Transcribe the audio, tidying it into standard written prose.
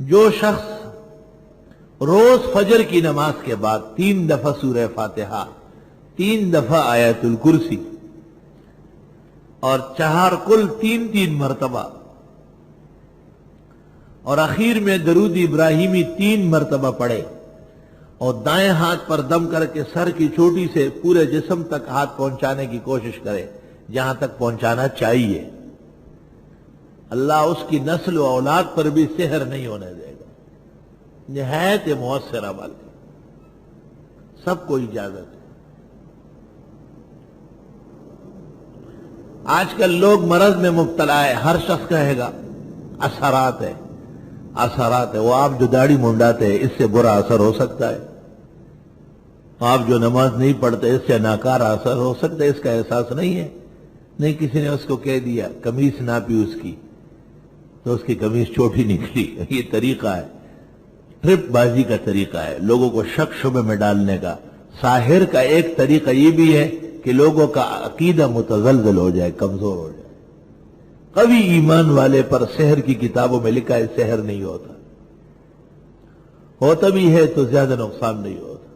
جو شخص روز فجر کی نماز کے بعد 3 دفعہ سورہ فاتحہ، 3 دفعہ آیت الکرسی اور 4 کل 3 مرتبہ اور اخیر میں درود ابراہیمی 3 مرتبہ پڑھے اور دائیں ہاتھ پر دم کر کے سر کی چوٹی سے پورے جسم تک ہاتھ پہنچانے کی کوشش کرے جہاں تک پہنچانا چاہیے، اللہ اس کی نسل و اولاد پر بھی سحر نہیں ہونے دے گا۔ نہایت مؤثر عمل ہے، سب کو اجازت ہے۔ آج کل لوگ مرض میں مبتلا ہے، ہر شخص کہے گا اثرات ہے، اثرات ہے۔ وہ آپ جو داڑھی منڈاتے ہیں اس سے برا اثر ہو سکتا ہے، آپ جو نماز نہیں پڑھتے اس سے ناکارہ اثر ہو سکتا ہے، اس کا احساس نہیں ہے۔ نہیں، کسی نے اس کو کہہ دیا قمیص ناپی اس کی تو اس کی قمیص چھوٹی نکلی۔ یہ طریقہ ہے، ٹرپ بازی کا طریقہ ہے، لوگوں کو شک شبے میں ڈالنے کا۔ ساحر کا ایک طریقہ یہ بھی ہے کہ لوگوں کا عقیدہ متزلزل ہو جائے، کمزور ہو جائے۔ قوی ایمان والے پر سحر کی کتابوں میں لکھا ہے سحر نہیں ہوتا، ہوتا بھی ہے تو زیادہ نقصان نہیں ہوتا۔